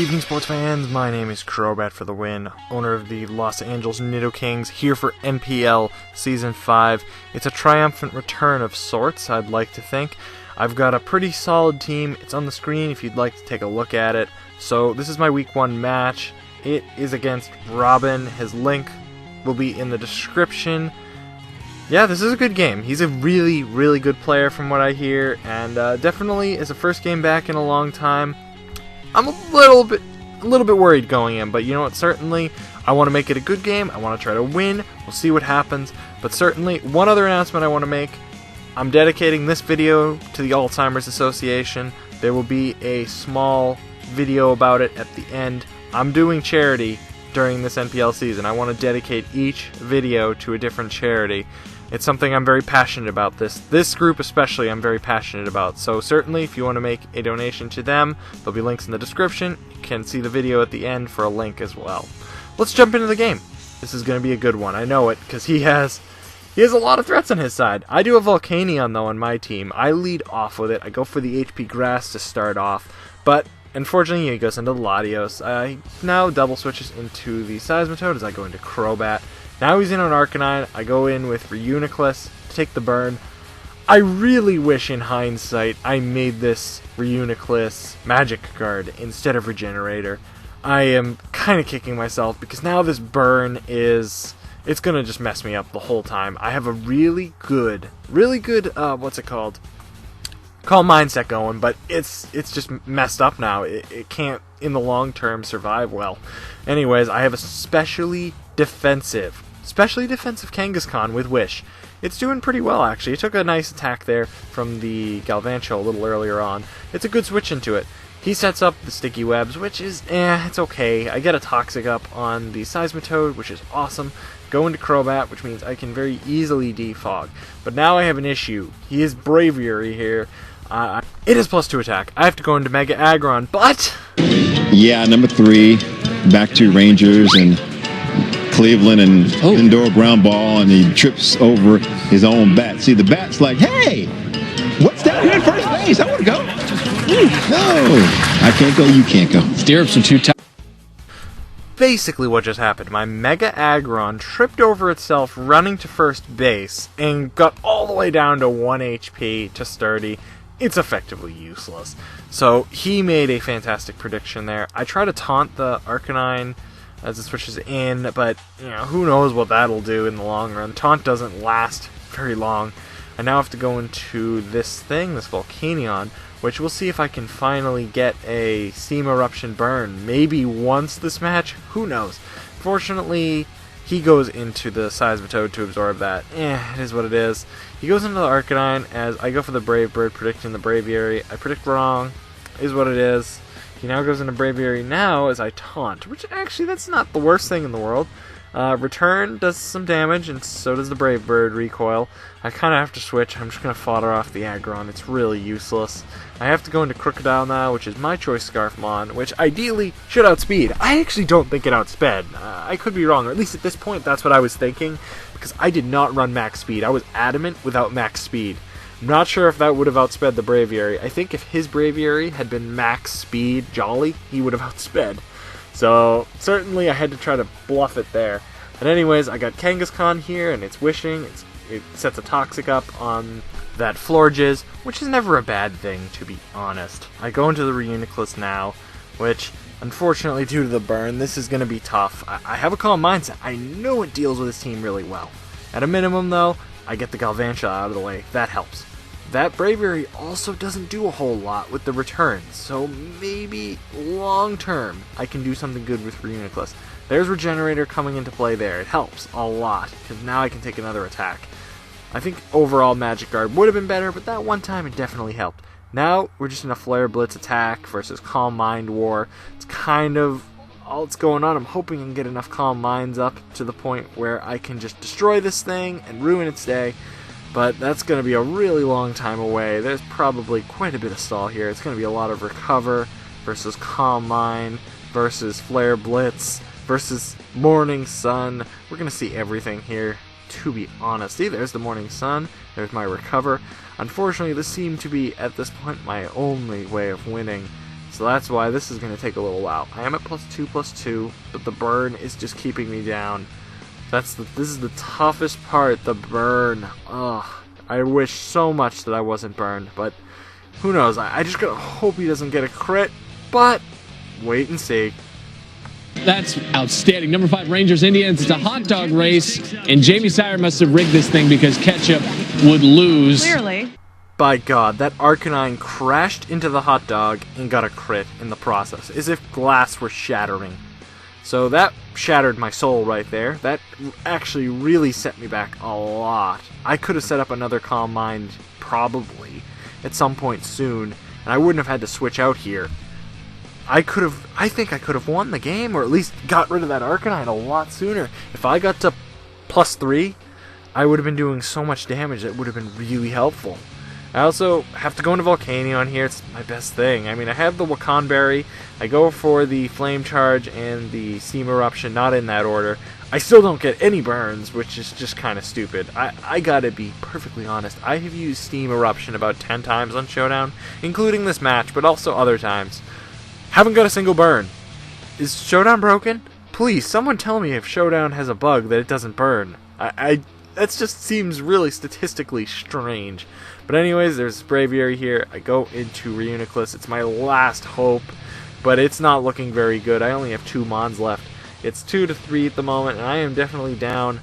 Good evening, sports fans. My name is Crobat for the win, owner of the Los Angeles Nido-Kings, here for NPL Season 5. It's a triumphant return of sorts, I'd like to think. I've got a pretty solid team. It's on the screen if you'd like to take a look at it. So this is my Week 1 match. It is against Robben. His link will be in the description. Yeah, this is a good game. He's a really, really good player from what I hear, and definitely is a first game back in a long time. I'm a little bit worried going in, but you know what, certainly I want to make it a good game. I want to try to win. We'll see what happens, but certainly one other announcement I want to make. I'm dedicating this video to the Alzheimer's Association. There will be a small video about it at the end. I'm doing charity during this NPL season. I want to dedicate each video to a different charity. It's something I'm very passionate about. This group especially I'm very passionate about. So certainly if you want to make a donation to them, there'll be links in the description. You can see the video at the end for a link as well. Let's jump into the game. This is going to be a good one. I know it, because he has a lot of threats on his side. I do have Volcanion though on my team. I lead off with it. I go for the HP Grass to start off, but unfortunately he goes into Latios. He now double switches into the Seismitoad as I go into Crobat. Now he's in on Arcanine. I go in with Reuniclus to take the burn. I really wish in hindsight I made this Reuniclus Magic Guard instead of Regenerator. I am kind of kicking myself because now this burn it's going to just mess me up the whole time. I have a really good, what's it called? Calm Mindset going, but it's just messed up now. It can't, in the long term, survive well. Anyways, I have a specially defensive Kangaskhan with Wish. It's doing pretty well, actually. It took a nice attack there from the Galvantula a little earlier on. It's a good switch into it. He sets up the Sticky Webs, which is, it's okay. I get a Toxic up on the Seismitoad, which is awesome. Go into Crobat, which means I can very easily defog. But now I have an issue. He is Braviary here. It is +2 attack. I have to go into Mega Aggron, but... Yeah, number 3, back to Rangers and Cleveland and indoor ground ball, and he trips over his own bat. See, the bat's like, hey, what's down here at first base? I want to go. No, I can't go, you can't go. Stirrups are too tight. Basically what just happened, my Mega Aggron tripped over itself running to first base and got all the way down to 1 HP to Sturdy. It's effectively useless. So he made a fantastic prediction there. I try to taunt the Arcanine as it switches in, but who knows what that'll do in the long run. Taunt doesn't last very long. I now have to go into this Volcanion, which we'll see if I can finally get a Steam Eruption burn. Maybe once this match, who knows. Fortunately, he goes into the Seismitoad to absorb that. It is what it is. He goes into the Arcanine as I go for the Brave Bird, predicting the Braviary. I predict wrong. Is what it is. He now goes into Braviary now as I taunt, which actually that's not the worst thing in the world. Return does some damage, and so does the Brave Bird recoil. I kind of have to switch. I'm just going to fodder off the Aggron. It's really useless. I have to go into Crocodile now, which is my choice Scarfmon, which ideally should outspeed. I actually don't think it outsped. I could be wrong, or at least at this point that's what I was thinking, because I did not run max speed. I was adamant without max speed. I'm not sure if that would have outsped the Braviary. I think if his Braviary had been max speed Jolly, he would have outsped. So, certainly I had to try to bluff it there. But anyways, I got Kangaskhan here, and it's wishing. It sets a Toxic up on that Florges, which is never a bad thing, to be honest. I go into the Reuniclus now, which, unfortunately, due to the burn, this is going to be tough. I have a Calm Mindset. I know it deals with his team really well. At a minimum, though, I get the Galvantula out of the way. That helps. That Braviary also doesn't do a whole lot with the returns, so maybe long term I can do something good with Reuniclus. There's Regenerator coming into play there. It helps a lot, because now I can take another attack. I think overall Magic Guard would have been better, but that one time it definitely helped. Now we're just in a Flare Blitz attack versus Calm Mind War. It's kind of all that's going on. I'm hoping I can get enough Calm Minds up to the point where I can just destroy this thing and ruin its day. But that's going to be a really long time away. There's probably quite a bit of stall here. It's going to be a lot of Recover versus Calm Mind versus Flare Blitz versus Morning Sun. We're going to see everything here, to be honest. See, there's the Morning Sun. There's my Recover. Unfortunately, this seemed to be, at this point, my only way of winning. So that's why this is going to take a little while. I am at +2/+2, but the burn is just keeping me down. This is the toughest part, the burn. Ugh. I wish so much that I wasn't burned, but who knows? I just gotta hope he doesn't get a crit, but wait and see. That's outstanding. Number 5, Rangers Indians. It's a hot dog race, and Jamie Sire must have rigged this thing because Ketchup would lose. Clearly. By God, that Arcanine crashed into the hot dog and got a crit in the process, as if glass were shattering. So that shattered my soul right there. That actually really set me back a lot. I could have set up another Calm Mind, probably, at some point soon, and I wouldn't have had to switch out here. I think I could have won the game, or at least got rid of that Arcanine a lot sooner. If I got to +3, I would have been doing so much damage that would have been really helpful. I also have to go into Volcanion here. It's my best thing. I mean, I have the Wakanberry. I go for the Flame Charge and the Steam Eruption, not in that order. I still don't get any burns, which is just kind of stupid. I gotta be perfectly honest. I have used Steam Eruption about 10 times on Showdown, including this match, but also other times. Haven't got a single burn. Is Showdown broken? Please, someone tell me if Showdown has a bug that it doesn't burn. That just seems really statistically strange. But anyways, there's Braviary here. I go into Reuniclus. It's my last hope, but it's not looking very good. I only have 2 Mons left. It's 2-3 at the moment, and I am definitely down,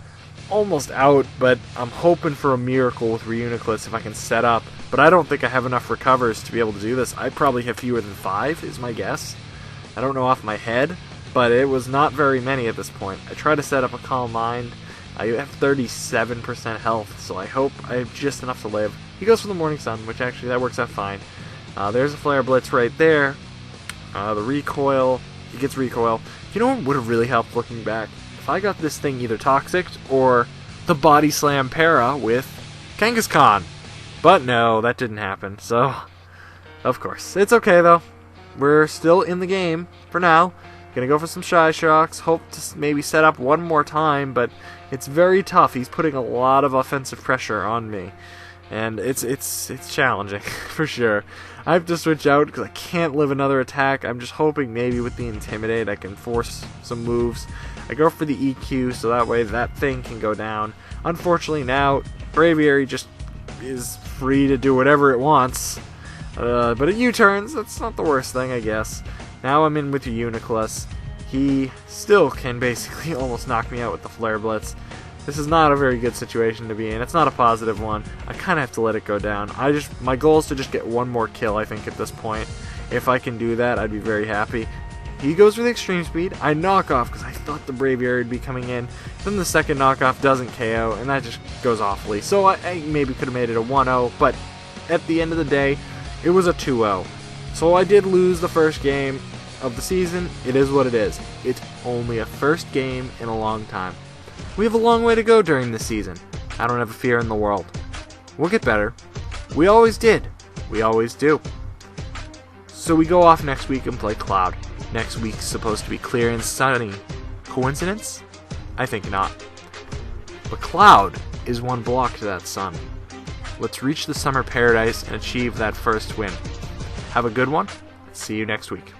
almost out, but I'm hoping for a miracle with Reuniclus if I can set up. But I don't think I have enough recovers to be able to do this. I probably have fewer than 5, is my guess. I don't know off my head, but it was not very many at this point. I try to set up a Calm Mind. I have 37% health, so I hope I have just enough to live. He goes for the Morning Sun, which actually, that works out fine. There's a Flare Blitz right there. The Recoil. He gets Recoil. You know what would have really helped looking back? If I got this thing either Toxic or the Body Slam Para with Kangaskhan. But no, that didn't happen, so of course. It's okay, though. We're still in the game for now. Gonna go for some Shy Shocks. Hope to maybe set up one more time, but it's very tough. He's putting a lot of offensive pressure on me, and it's challenging for sure. I have to switch out because I can't live another attack. I'm just hoping maybe with the Intimidate I can force some moves. I go for the EQ so that way that thing can go down. Unfortunately now Braviary just is free to do whatever it wants. But it U-turns, that's not the worst thing, I guess. Now I'm in with Reuniclus. He still can basically almost knock me out with the Flare Blitz. This is not a very good situation to be in. It's not a positive one. I kind of have to let it go down. My goal is to just get one more kill, I think, at this point. If I can do that, I'd be very happy. He goes for the Extreme Speed. I knock off because I thought the Braviary would be coming in. Then the second knockoff doesn't KO, and that just goes awfully. So I maybe could have made it a 1-0, but at the end of the day, it was a 2-0. So I did lose the first game of the season. It is what it is. It's only a first game in a long time. We have a long way to go during this season. I don't have a fear in the world. We'll get better. We always did. We always do. So we go off next week and play Cloud. Next week's supposed to be clear and sunny. Coincidence? I think not. But Cloud is one block to that sun. Let's reach the summer paradise and achieve that first win. Have a good one. See you next week.